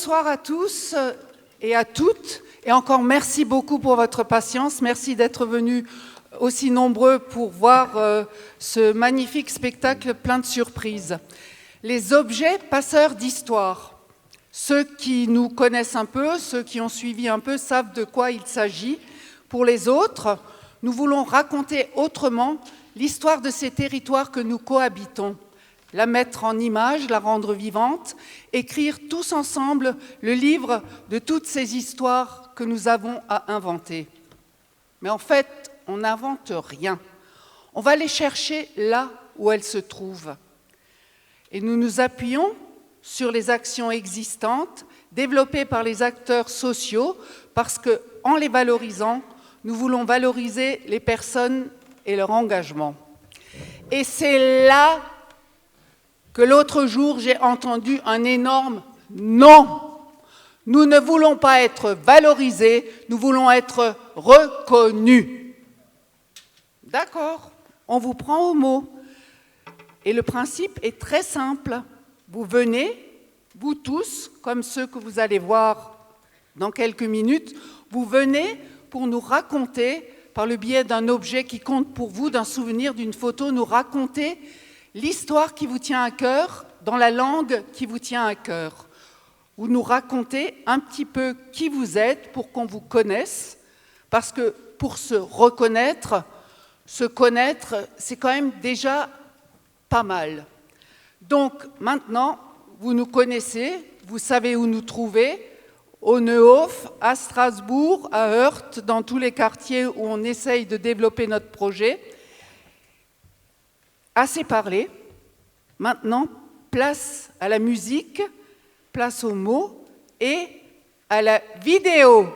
bonsoir à tous et à toutes. Et encore merci beaucoup pour votre patience. Merci d'être venus aussi nombreux pour voir ce magnifique spectacle plein de surprises. Les objets passeurs d'histoire. Ceux qui nous connaissent un peu, ceux qui ont suivi un peu, savent de quoi il s'agit. Pour les autres, nous voulons raconter autrement l'histoire de ces territoires que nous cohabitons, la mettre en image, la rendre vivante, écrire tous ensemble le livre de toutes ces histoires que nous avons à inventer. Mais en fait, on n'invente rien. On va les chercher là où elles se trouvent. Et nous nous appuyons sur les actions existantes, développées par les acteurs sociaux, parce qu'en les valorisant, nous voulons valoriser les personnes et leur engagement. Et c'est là que l'autre jour, j'ai entendu un énorme « non ». Nous ne voulons pas être valorisés, nous voulons être reconnus. D'accord, on vous prend au mot. Et le principe est très simple. Vous venez, vous tous, comme ceux que vous allez voir dans quelques minutes, vous venez pour nous raconter, par le biais d'un objet qui compte pour vous, d'un souvenir, d'une photo, nous raconter l'histoire qui vous tient à cœur, dans la langue qui vous tient à cœur. Vous nous racontez un petit peu qui vous êtes pour qu'on vous connaisse, parce que pour se reconnaître, se connaître, c'est quand même déjà pas mal. Donc maintenant, vous nous connaissez, vous savez où nous trouver, au Neuhof, à Strasbourg, à Heurt, dans tous les quartiers où on essaye de développer notre projet. Assez parlé. Maintenant, place à la musique, place aux mots et à la vidéo.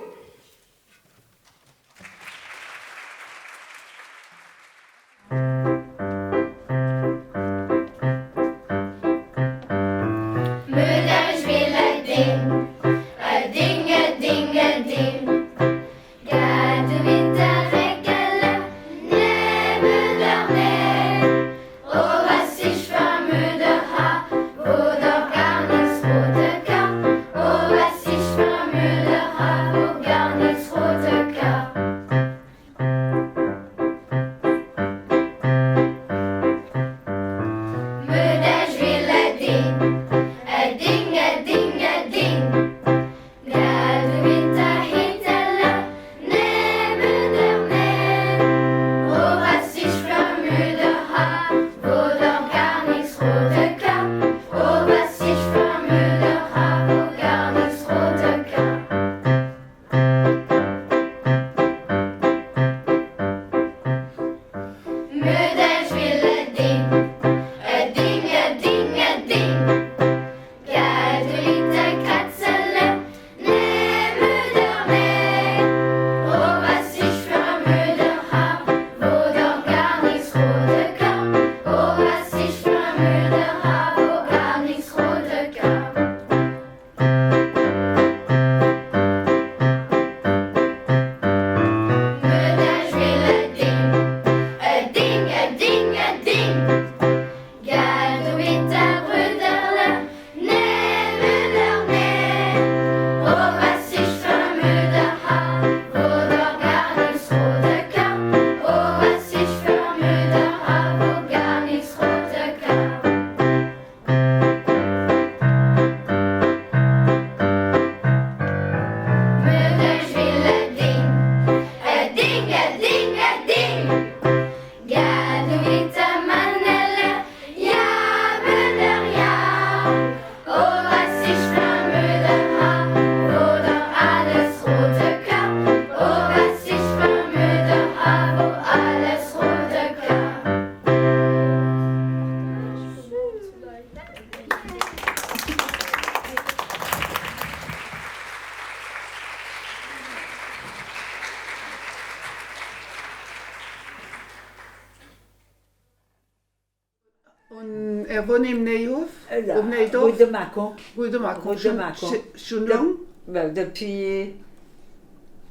Wohnen im Neuhof? Là, Au Neudorf? rue de Mâcon. Rue de Mâcon. Rue de Mâcon. Schon lang? Depuis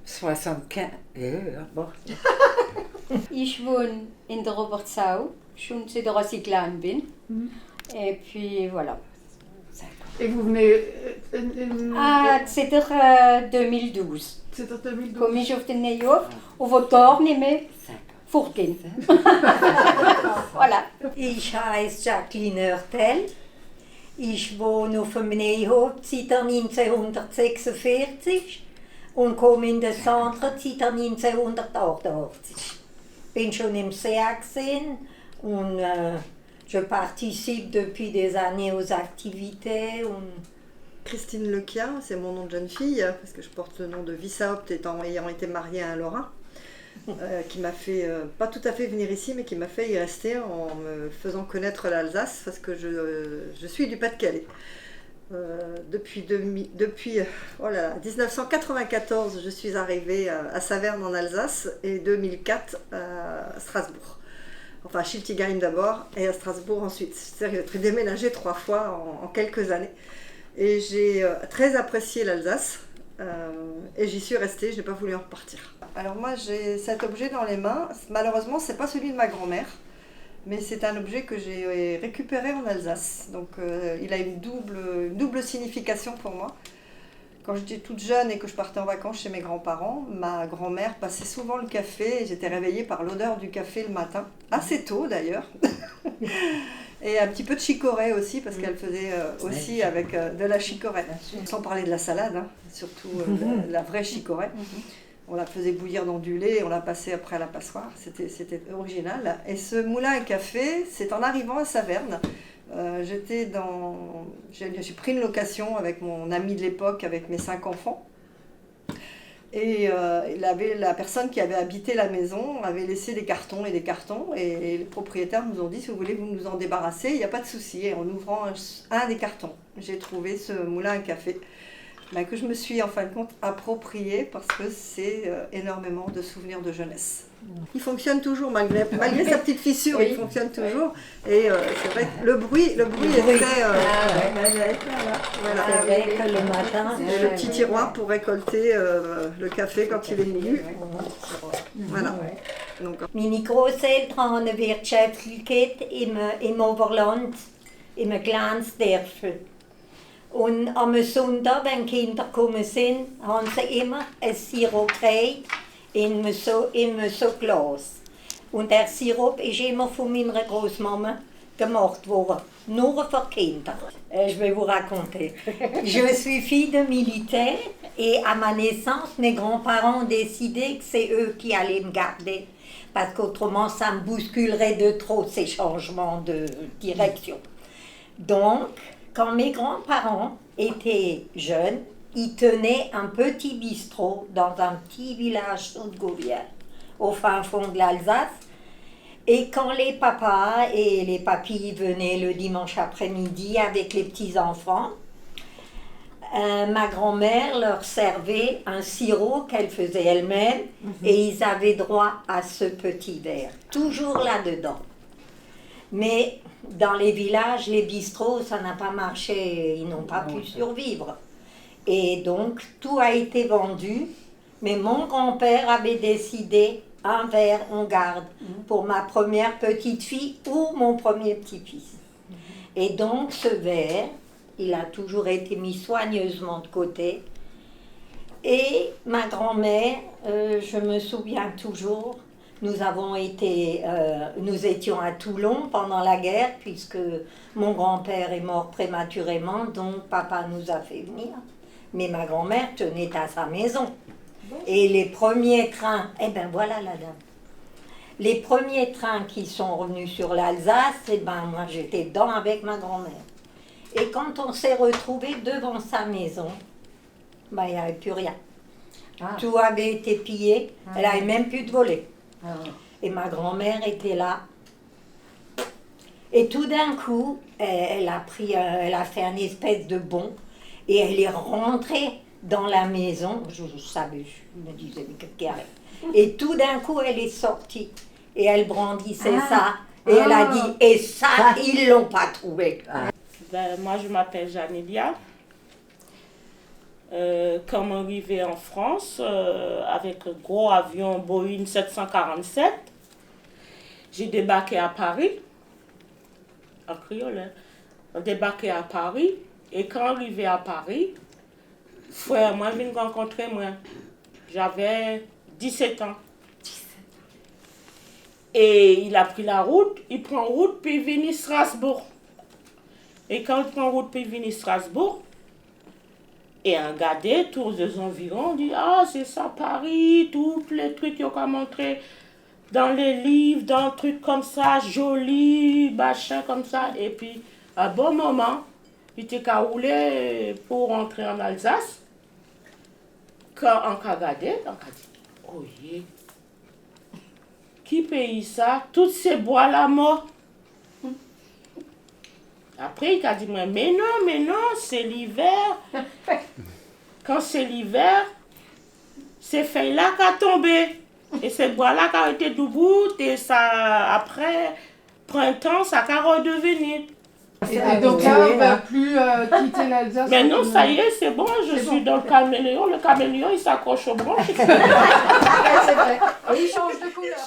75. Bon. Ich wohne in der Robertsau, schon seit ich klein bin. Et puis voilà. Et vous venez... Ah, c'est de 2012. C'est en 2012. Kom ich auf den Neuhof und will gar nicht mehr fortgehen. Voilà. Ich heiße Jacqueline Hörtel. Ich wohne auf dem Neuhof seit 1946 und komme in das Centre seit 1988. Bin schon im CA gesehen und je participe depuis des années aux activités. Christine Lequia, c'est mon nom de jeune fille, parce que je porte le nom de Vissaopt ayant été mariée à un Lorrain, qui m'a fait, pas tout à fait venir ici, mais qui m'a fait y rester en me faisant connaître l'Alsace, parce que je suis du Pas-de-Calais. Depuis 1994, je suis arrivée à Saverne en Alsace et 2004 à Strasbourg. Enfin à Schiltigheim d'abord et à Strasbourg ensuite. C'est-à-dire que j'ai déménagé 3 fois en quelques années. Et j'ai très apprécié l'Alsace et j'y suis restée, je n'ai pas voulu en repartir. Alors moi j'ai cet objet dans les mains, malheureusement c'est pas celui de ma grand-mère, mais c'est un objet que j'ai récupéré en Alsace. Donc il a une double signification pour moi. Quand j'étais toute jeune et que je partais en vacances chez mes grands-parents, ma grand-mère passait souvent le café et j'étais réveillée par l'odeur du café le matin, assez tôt d'ailleurs. Et un petit peu de chicorée aussi, parce qu'elle faisait aussi avec de la chicorée. Sans parler de la salade, hein, surtout la vraie chicorée. On la faisait bouillir dans du lait et on la passait après à la passoire. C'était original. Et ce moulin à café, c'est en arrivant à Saverne. J'ai pris une location avec mon ami de l'époque, avec mes 5 enfants. Et la personne qui avait habité la maison avait laissé des cartons. Et les propriétaires nous ont dit, si vous voulez vous nous en débarrasser, il n'y a pas de souci. Et en ouvrant un des cartons, j'ai trouvé ce moulin à café que je me suis en fin de compte approprié parce que c'est énormément de souvenirs de jeunesse. Il fonctionne toujours malgré sa petite fissure, oui. Il fonctionne toujours. Et c'est vrai que le bruit est très... Voilà. Avec le matin. Le petit tiroir pour récolter le café quand il est moulu. Voilà. Donc, Meine Großeltern haben eine Wirtschaftlichkeit im Oberland, im kleines Dörfel. Und am Sonntag, wenn Kinder gekommen sind, haben sie immer ein Sirop gekriegt in so Glas. Und der Sirop ist immer von meiner Großmama gemacht worden, nur für Kinder. Je vais vous raconter. Je suis fille de militaire et à ma naissance, mes grands-parents ont décidé que c'est eux qui allaient me garder. Parce qu'autrement, ça me bousculerait de trop ces changements de direction. Donc, quand mes grands-parents étaient jeunes, ils tenaient un petit bistrot dans un petit village saudgovien, au fin fond de l'Alsace. Et quand les papas et les papilles venaient le dimanche après-midi avec les petits-enfants, ma grand-mère leur servait un sirop qu'elle faisait elle-même et ils avaient droit à ce petit verre, toujours là-dedans. Mais dans les villages, les bistrots, ça n'a pas marché, ils n'ont pas pu survivre. Et donc, tout a été vendu, mais mon grand-père avait décidé un verre on garde pour ma première petite fille ou mon premier petit-fils. Et donc, ce verre, il a toujours été mis soigneusement de côté. Et ma grand-mère, je me souviens toujours, nous étions à Toulon pendant la guerre, puisque mon grand-père est mort prématurément, donc papa nous a fait venir. Mais ma grand-mère tenait à sa maison. Et les premiers trains, eh bien voilà la dame. Les premiers trains qui sont revenus sur l'Alsace, eh ben moi j'étais dedans avec ma grand-mère. Et quand on s'est retrouvés devant sa maison, ben, il n'y avait plus rien. Tout avait été pillé, elle n'avait même plus de volets. Et ma grand-mère était là. Et tout d'un coup, elle a fait un espèce de bond et elle est rentrée dans la maison. Je savais, je me disais, mais qu'est-ce qui arrive? Et tout d'un coup, elle est sortie et elle brandissait ça. Et elle a dit, et ça, ils ne l'ont pas trouvé. Moi, je m'appelle Janélia. Quand on est arrivé en France, avec un gros avion Boeing 747, j'ai débarqué à Paris, en créole, on débarqué à Paris, Et quand arrivé à Paris, frère, moi, je viens rencontrer moi. J'avais 17 ans. Et il a pris la route, il prend route, puis il vient à Strasbourg. Et quand il prend route, puis il vient à Strasbourg, et on regardait tous les environs, on dit, ah, c'est ça Paris, tous les trucs qu'ils ont montré dans les livres, dans des trucs comme ça, jolis, machin comme ça. Et puis, à un bon moment, il était qu'à rouler pour rentrer en Alsace. Quand on a regardé, on a dit, oh yeah. Qui paye ça? Tous ces bois-là morts. Après, il a dit, mais non, c'est l'hiver. Quand c'est l'hiver, c'est feuilles-là qui a tombé. Et ces bois-là qui ont été debout, et ça, après, printemps, ça a redevenu. Et donc là, on ne va plus quitter l'Alsace. Mais non, ça y est, c'est bon, je suis dans le caméléon. Le caméléon, il s'accroche aux branches. C'est vrai. Et il change de couleur.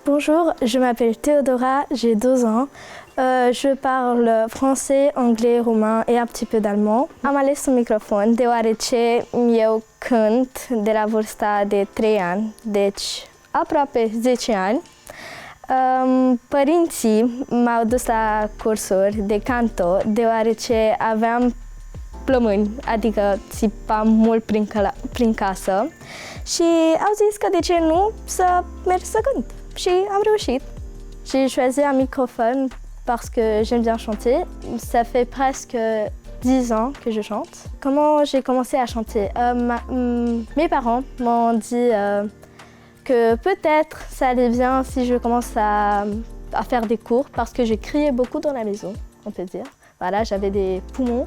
Bonjour, je m'appelle Théodora, j'ai 12 ans. Je parle français, anglais, roumain et un petit peu d'allemand. Am ales un microfon deoarece eu cânt de la vârsta de 3 ani, deci aproape 10 ani. Părinții m-au dus la cursuri de canto deoarece aveam plămâni, adică țipam mult prin casă și au zis că de ce nu să merg să cânt. Și am reușit. J'ai choisi un microphone parce que j'aime bien chanter. Ça fait presque 10 ans que je chante. Comment j'ai commencé à chanter? Mes parents m'ont dit que peut-être ça allait bien si je commence à faire des cours parce que j'ai crié beaucoup dans la maison, on peut dire. Voilà, j'avais des poumons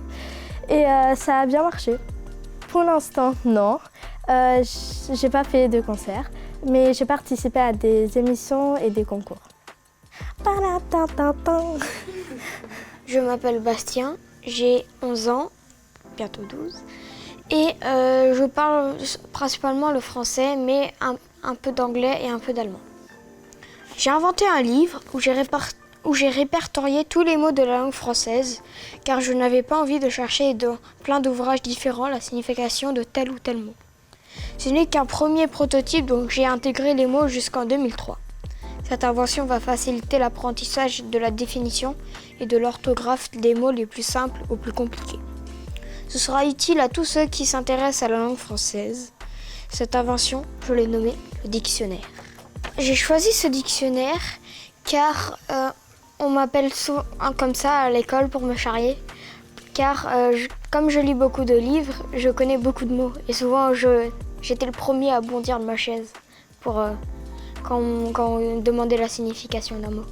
et ça a bien marché. Pour l'instant, non. J'ai pas fait de concert, mais j'ai participé à des émissions et des concours. Je m'appelle Bastien, j'ai 11 ans, bientôt 12, et je parle principalement le français, mais un peu d'anglais et un peu d'allemand. J'ai inventé un livre où j'ai répertorié tous les mots de la langue française, car je n'avais pas envie de chercher dans plein d'ouvrages différents la signification de tel ou tel mot. Ce n'est qu'un premier prototype, donc j'ai intégré les mots jusqu'en 2003. Cette invention va faciliter l'apprentissage de la définition et de l'orthographe des mots les plus simples aux plus compliqués. Ce sera utile à tous ceux qui s'intéressent à la langue française. Cette invention, je l'ai nommée le dictionnaire. J'ai choisi ce dictionnaire car on m'appelle souvent comme ça à l'école pour me charrier. Car comme je lis beaucoup de livres, je connais beaucoup de mots. Et souvent, j'étais le premier à bondir de ma chaise pour... quand on me demandait la signification d'un mot.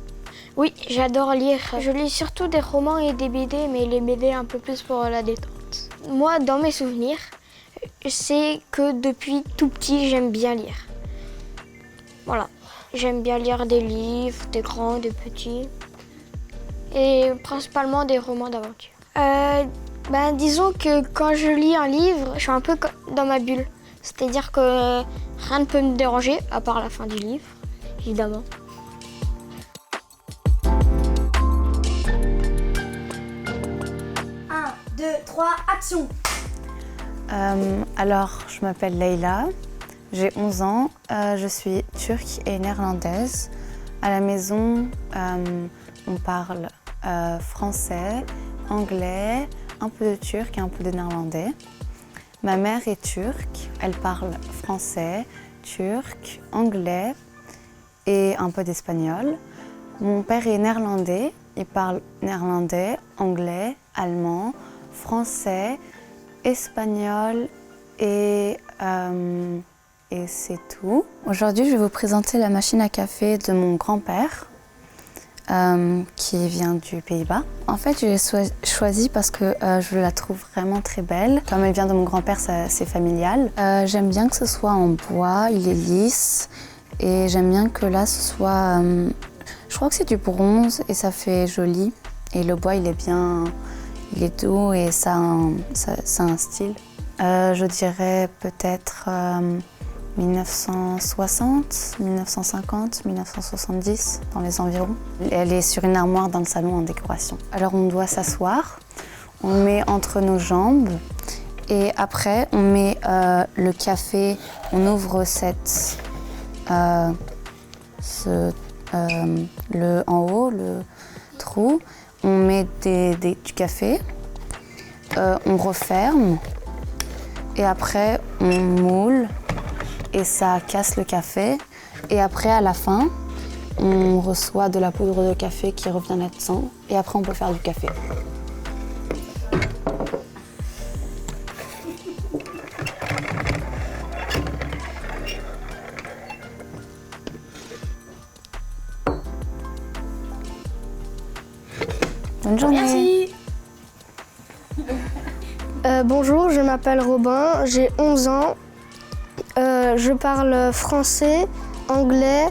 Oui, j'adore lire. Je lis surtout des romans et des BD, mais les BD un peu plus pour la détente. Moi, dans mes souvenirs, c'est que depuis tout petit, j'aime bien lire. Voilà, j'aime bien lire des livres, des grands, des petits, et principalement des romans d'aventure. Disons que quand je lis un livre, je suis un peu dans ma bulle. C'est-à-dire que rien ne peut me déranger, à part la fin du livre, évidemment. Un, deux, trois, action! Alors, je m'appelle Leïla, j'ai 11 ans, je suis turque et néerlandaise. À la maison, on parle français, anglais, un peu de turc et un peu de néerlandais. Ma mère est turque, elle parle français, turc, anglais et un peu d'espagnol. Mon père est néerlandais, il parle néerlandais, anglais, allemand, français, espagnol et c'est tout. Aujourd'hui, je vais vous présenter la machine à café de mon grand-père qui vient du Pays-Bas. En fait, je l'ai choisie parce que je la trouve vraiment très belle. Comme elle vient de mon grand-père, c'est familial. J'aime bien que ce soit en bois, il est lisse. Et j'aime bien que là, ce soit... je crois que c'est du bronze et ça fait joli. Et le bois, il est doux et ça a un style. Je dirais peut-être 1960, 1950, 1970, dans les environs. Elle est sur une armoire dans le salon en décoration. Alors on doit s'asseoir, on met entre nos jambes et après on met le café, on ouvre en haut, le trou, on met du café, on referme et après on moule. Et ça casse le café. Et après, à la fin, on reçoit de la poudre de café qui revient là-dedans. Et après, on peut faire du café. Bonne journée. Merci. Bonjour, je m'appelle Robin, j'ai 11 ans. Je parle français, anglais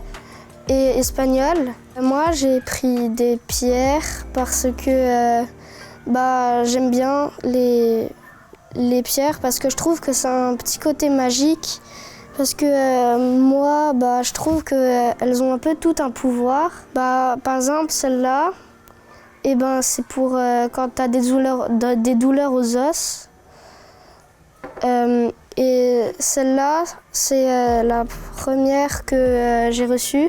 et espagnol. Moi, j'ai pris des pierres parce que j'aime bien les pierres parce que je trouve que c'est un petit côté magique Parce que moi, je trouve qu'elles ont un peu tout un pouvoir. Par exemple, celle-là, c'est pour quand tu as des douleurs aux os. Et celle-là, c'est la première que j'ai reçue.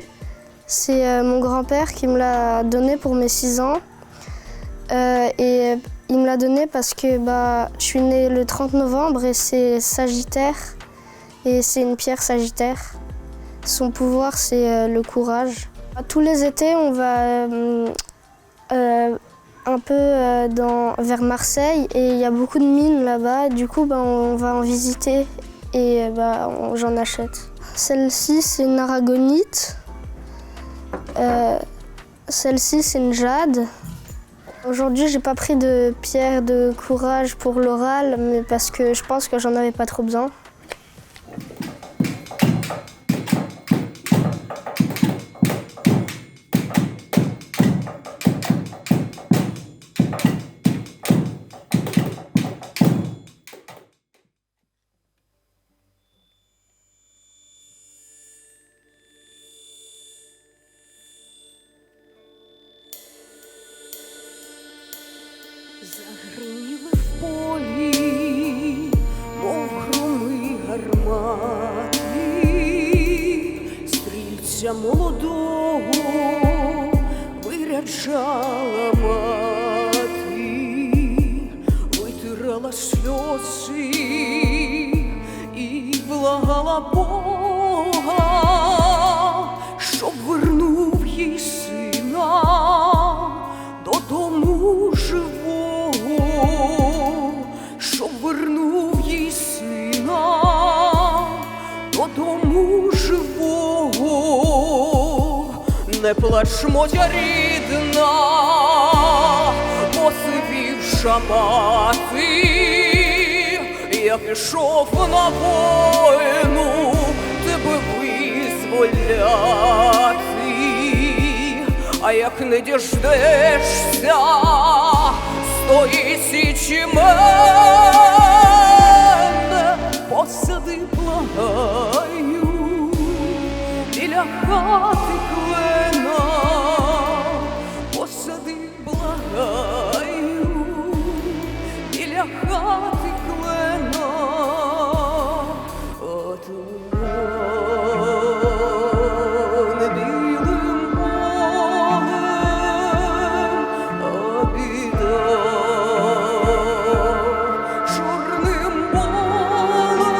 C'est mon grand-père qui me l'a donnée pour mes 6 ans. Et il me l'a donnée parce que je suis née le 30 novembre et c'est Sagittaire. Et c'est une pierre Sagittaire. Son pouvoir, c'est le courage. Tous les étés, on va un peu vers Marseille et il y a beaucoup de mines là-bas. Du coup, on va en visiter et j'en achète. Celle-ci, c'est une aragonite. Celle-ci, c'est une jade. Aujourd'hui, j'ai pas pris de pierre de courage pour l'oral, mais parce que je pense que j'en avais pas trop besoin. Загриміли в полі, мов громи гармати, стрільця молодого виряджала мати, витирала сльози і благала Бога, щоб вернув їй сина додому живого, щоб вернув їй сина додому живого. Не плач, моя рідна, посивівша мати, я пішов на війну тебе визволяти. А як не діждешся з тої січі мене, посади, благаю, біля хати клена, посади, благаю, біля хати клена, а туман білим полем, а біда чорним болем,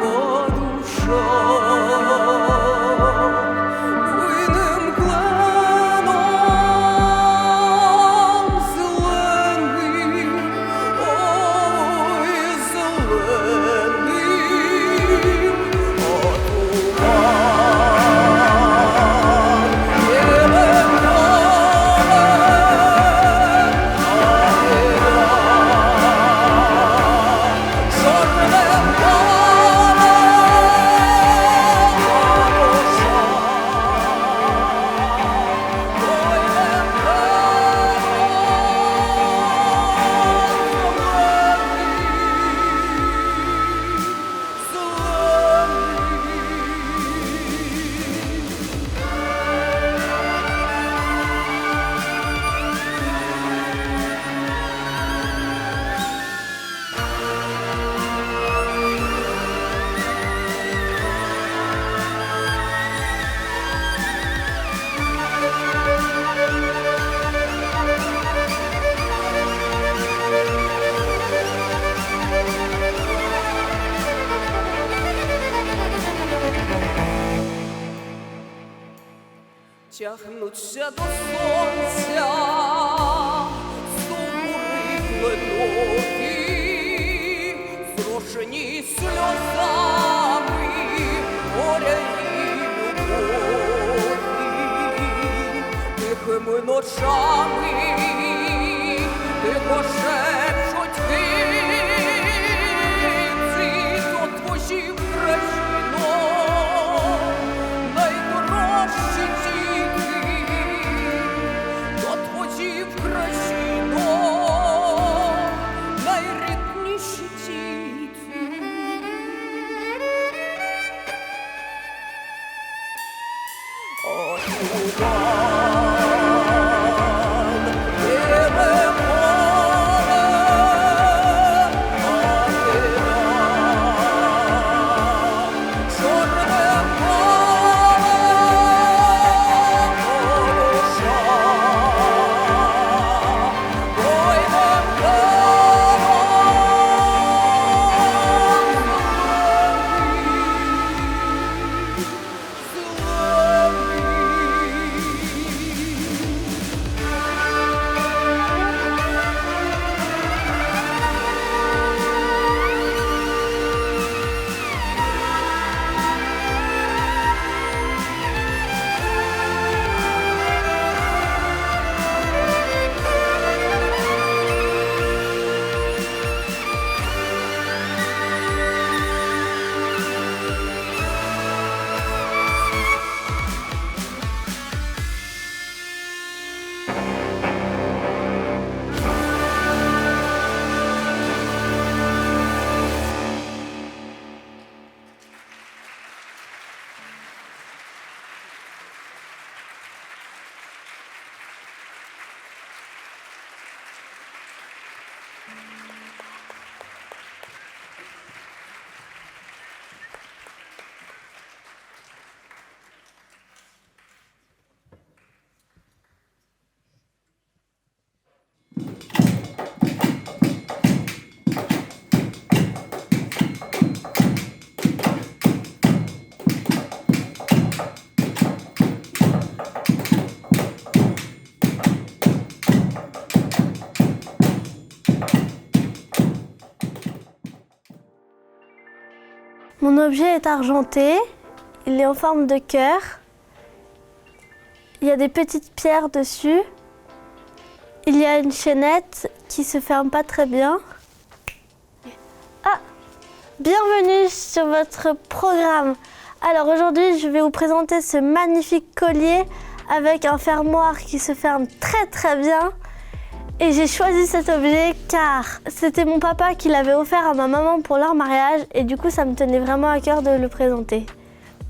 а душа буйним кленом зеленим, ой, зеленим, а туман білим тягнуться до сонця сумури кленові, зрошені сльозами горя і любові. Тихими ночами тихо шепчуть вітри, то твої країно, найдорожчі діти, то твої країно, найрідніші діти. Mon objet est argenté, il est en forme de cœur. Il y a des petites pierres dessus. Il y a une chaînette qui se ferme pas très bien. Ah, bienvenue sur votre programme. Alors aujourd'hui, je vais vous présenter ce magnifique collier avec un fermoir qui se ferme très très bien. Et j'ai choisi cet objet car c'était mon papa qui l'avait offert à ma maman pour leur mariage et du coup ça me tenait vraiment à cœur de le présenter.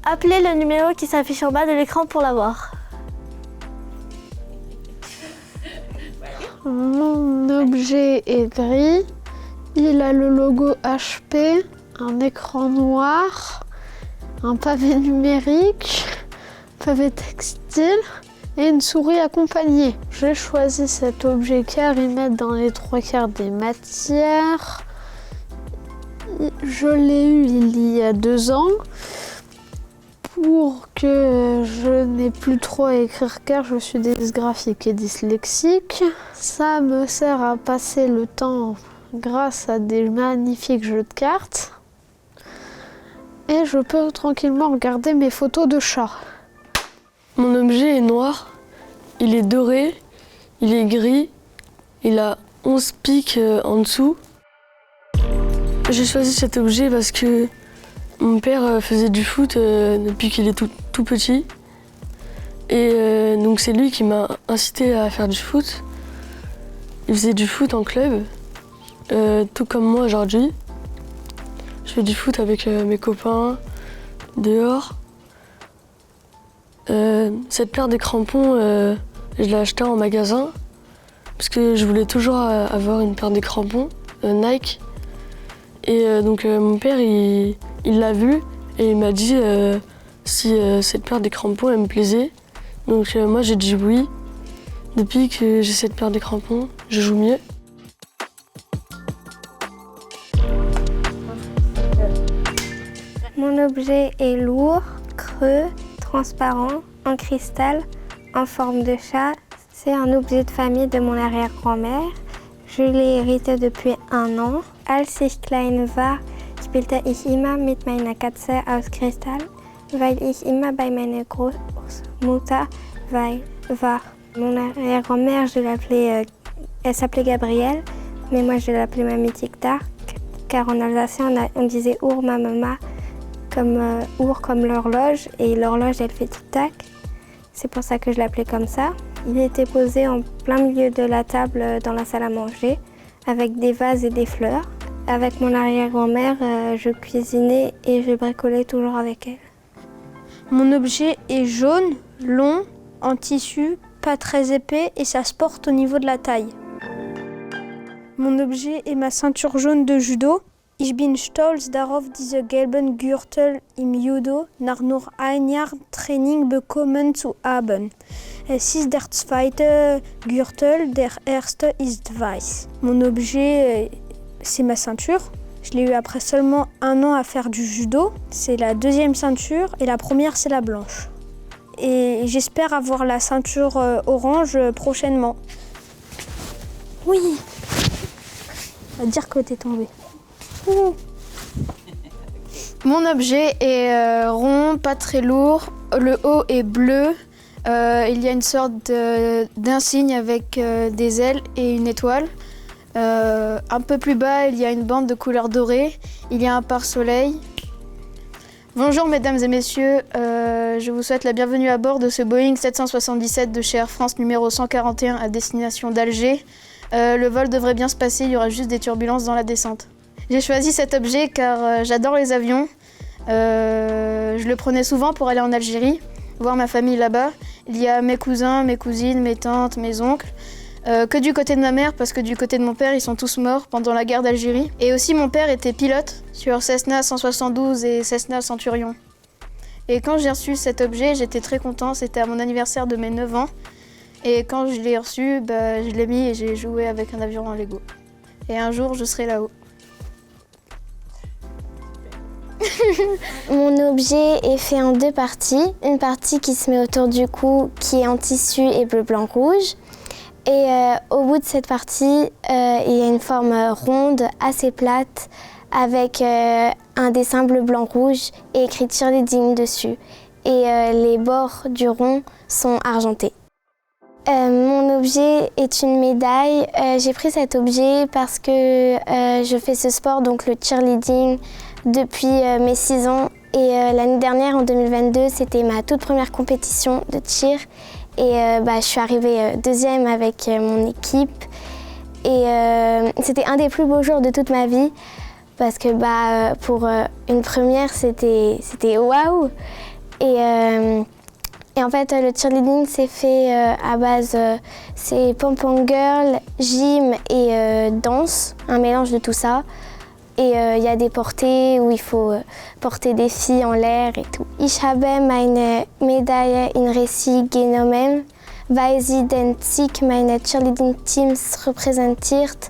Appelez le numéro qui s'affiche en bas de l'écran pour l'avoir. Mon objet est gris, il a le logo HP, un écran noir, un pavé numérique, pavé textile et une souris accompagnée. J'ai choisi cet objet car il m'aide dans les 3/4 des matières. Je l'ai eu il y a 2 ans pour que je n'ai plus trop à écrire car je suis dysgraphique et dyslexique. Ça me sert à passer le temps grâce à des magnifiques jeux de cartes. Et je peux tranquillement regarder mes photos de chats. Mon objet est noir, il est doré, il est gris, il a 11 pics en dessous. J'ai choisi cet objet parce que mon père faisait du foot depuis qu'il est tout petit. Et donc c'est lui qui m'a incité à faire du foot. Il faisait du foot en club, tout comme moi aujourd'hui. Je fais du foot avec mes copains, dehors. Cette paire de crampons, je l'ai achetée en magasin parce que je voulais toujours avoir une paire de crampons Nike. Et donc mon père, il l'a vu et il m'a dit si cette paire de crampons, elle me plaisait. Donc moi, j'ai dit oui. Depuis que j'ai cette paire de crampons, je joue mieux. Mon objet est lourd, creux, transparent, en cristal, en forme de chat. C'est un objet de famille de mon arrière-grand-mère. Je l'ai hérité depuis 1 an. Als ich klein war, spielte ich immer mit meiner Katze aus Kristall, weil ich immer bei meiner Großmutter war. Mon arrière-grand-mère, elle s'appelait Gabrielle, mais moi je l'appelais Mamie Tic Tac, car en alsacien on disait Our ma mama, comme Our comme l'horloge, et l'horloge elle fait tic tac. C'est pour ça que je l'appelais comme ça. Il était posé en plein milieu de la table dans la salle à manger, avec des vases et des fleurs. Avec mon arrière-grand-mère, je cuisinais et je bricolais toujours avec elle. Mon objet est jaune, long, en tissu, pas très épais et ça se porte au niveau de la taille. Mon objet est ma ceinture jaune de judo. Ich bin stolz darauf, diese gelben Gürtel im Judo nach nur ein Jahr Training bekommen zu haben. Es ist der zweite Gürtel, der erste ist weiß. Mon objet, c'est ma ceinture. Je l'ai eu après seulement 1 an à faire du judo. C'est la deuxième ceinture et la première, c'est la blanche. Et j'espère avoir la ceinture orange prochainement. Oui. On va dire que t'es tombé. Mon objet est rond, pas très lourd. Le haut est bleu. Il y a une sorte d'insigne avec des ailes et une étoile. Un peu plus bas, il y a une bande de couleur dorée. Il y a un pare-soleil. Bonjour mesdames et messieurs, je vous souhaite la bienvenue à bord de ce Boeing 777 de chez Air France numéro 141 à destination d'Alger. Le vol devrait bien se passer, il y aura juste des turbulences dans la descente. J'ai choisi cet objet car j'adore les avions. Je le prenais souvent pour aller en Algérie, voir ma famille là-bas. Il y a mes cousins, mes cousines, mes tantes, mes oncles. Que du côté de ma mère, parce que du côté de mon père, ils sont tous morts pendant la guerre d'Algérie. Et aussi mon père était pilote sur Cessna 172 et Cessna Centurion. Et quand j'ai reçu cet objet, j'étais très content, c'était à mon anniversaire de mes 9 ans. Et quand je l'ai reçu, je l'ai mis et j'ai joué avec un avion en Lego. Et un jour, je serai là-haut. Mon objet est fait en 2 parties. Une partie qui se met autour du cou, qui est en tissu et bleu, blanc, rouge. Et au bout de cette partie, il y a une forme ronde, assez plate, avec un dessin bleu, blanc, rouge et écrit cheerleading dessus. Et les bords du rond sont argentés. Mon objet est une médaille. J'ai pris cet objet parce que je fais ce sport, donc le cheerleading, depuis mes 6 ans. Et l'année dernière, en 2022, c'était ma toute première compétition de cheer. Et je suis arrivée 2e avec mon équipe. Et c'était un des plus beaux jours de toute ma vie. Parce que pour une première, c'était waouh. Et en fait, le cheerleading, c'est fait à base, c'est pom-pom girl, gym et danse, un mélange de tout ça. Et il y a des portées où il faut porter des filles en l'air et tout. Ich habe meine Medaille in Récit genommen, weil sie den Sieg meines Cheerleading-Teams repräsentiert.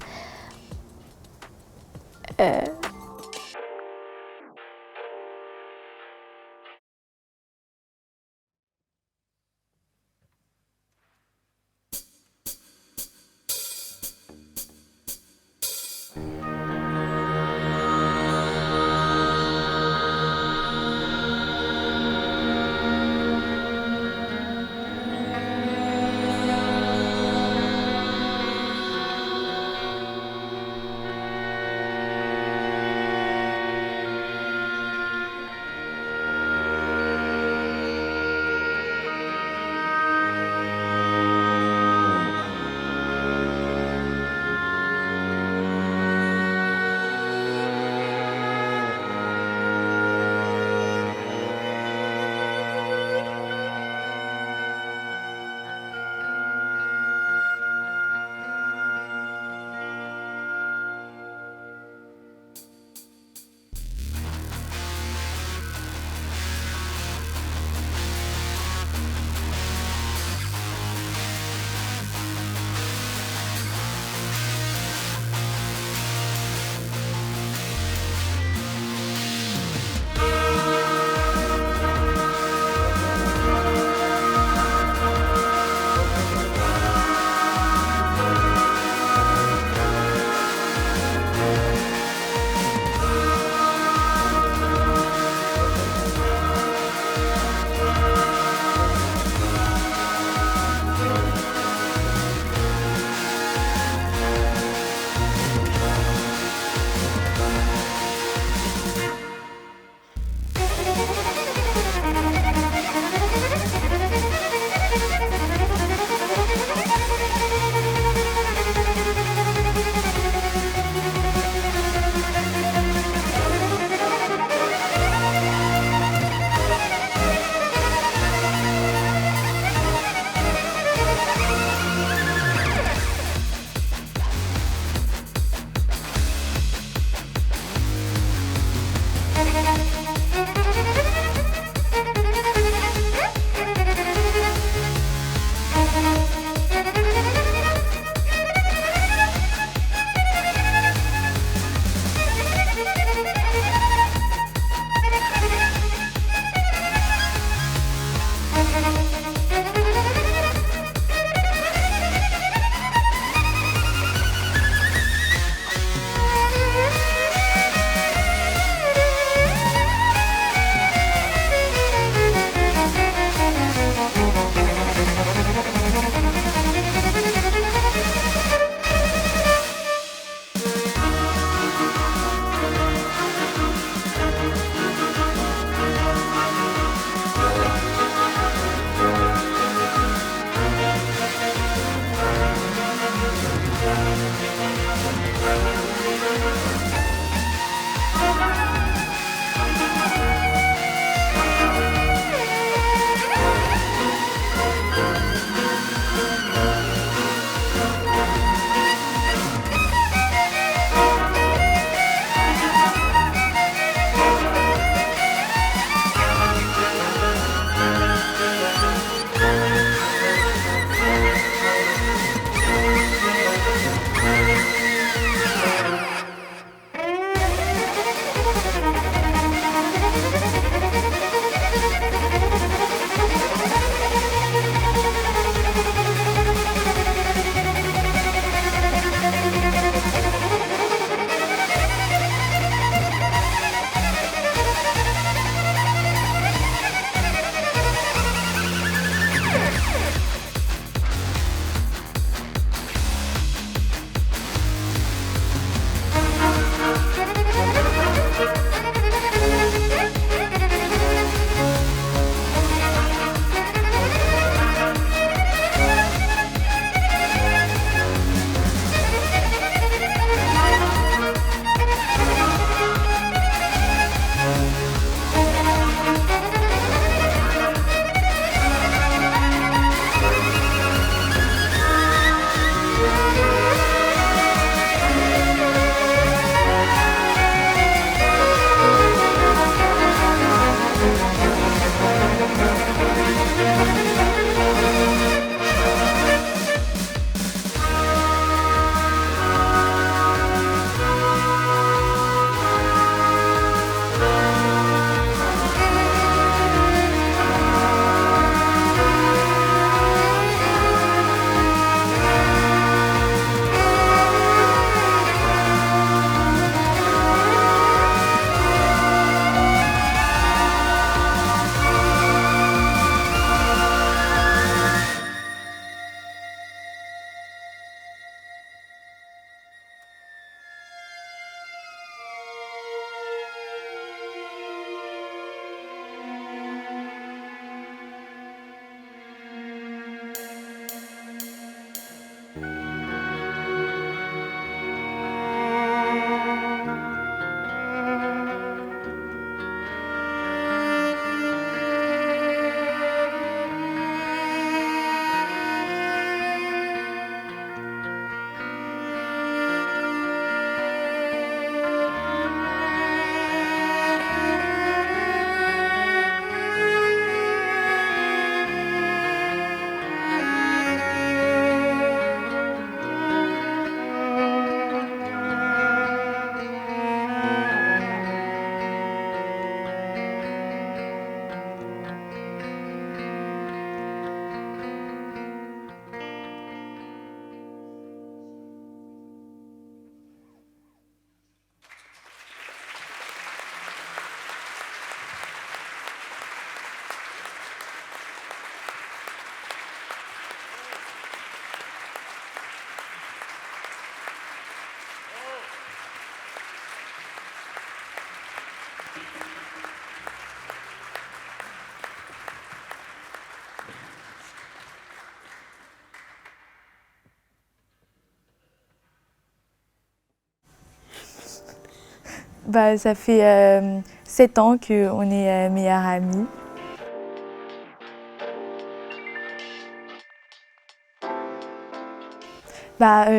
Ça fait 7 ans qu'on est meilleurs amis.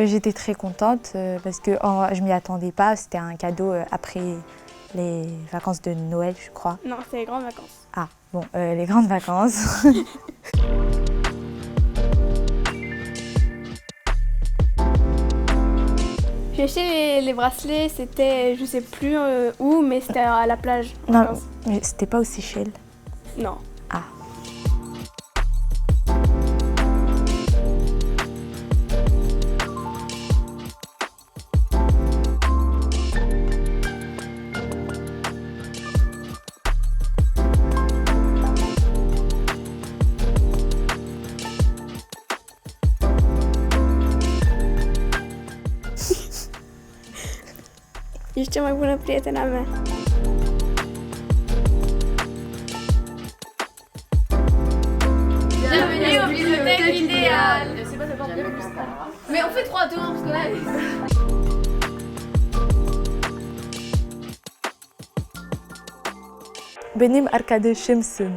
J'étais très contente parce que je m'y attendais pas. C'était un cadeau après les vacances de Noël, je crois. Non, c'était les grandes vacances. Ah, bon, les grandes vacances. J'ai acheté les bracelets, c'était je sais plus où, mais c'était à la plage. Non, mais c'était pas aux Seychelles. Non. Ah. Ești cea mai bună prietena mea. Bienvenue au Bibliothèque idéale. Je sais pas, ça porte bien plus tard. Mais on fait 3 tours parce que là... Benim arkadaşımsın.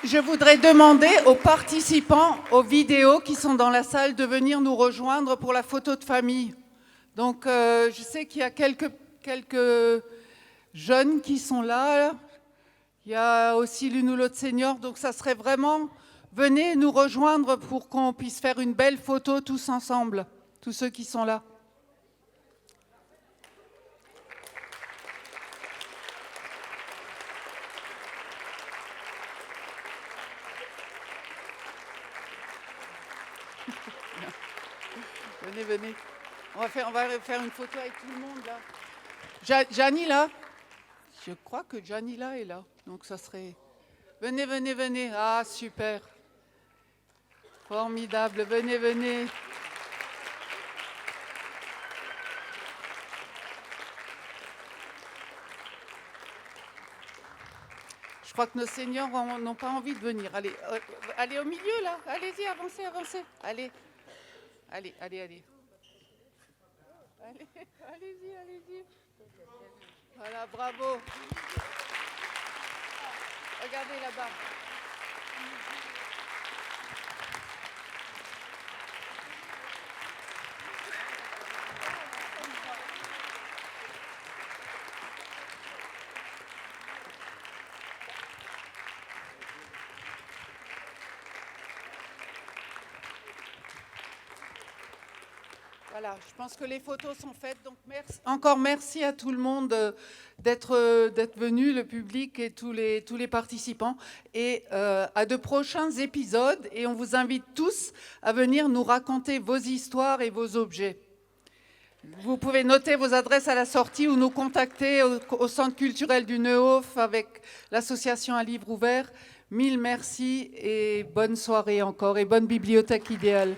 Je voudrais demander aux participants, aux vidéos qui sont dans la salle, de venir nous rejoindre pour la photo de famille. Donc, je sais qu'il y a quelques jeunes qui sont là. Il y a aussi l'une ou l'autre senior. Donc, ça serait vraiment, venez nous rejoindre pour qu'on puisse faire une belle photo tous ensemble, tous ceux qui sont là. Venez, venez. On va faire une photo avec tout le monde là. Janila, je crois que Janila est là. Donc ça serait... Venez, venez, venez. Ah, super. Formidable. Venez, venez. Je crois que nos seniors n'ont pas envie de venir. Allez, allez au milieu là. Allez-y, avancez, avancez. Allez. Allez, allez, allez. Allez-y, allez-y. Voilà, bravo. Regardez là-bas. Voilà, je pense que les photos sont faites. Donc encore merci à tout le monde d'être venu, le public et tous les participants. Et à de prochains épisodes. Et on vous invite tous à venir nous raconter vos histoires et vos objets. Vous pouvez noter vos adresses à la sortie ou nous contacter au Centre culturel du Neuhof avec l'association Un Livre Ouvert. Mille merci et bonne soirée encore et bonne bibliothèque idéale.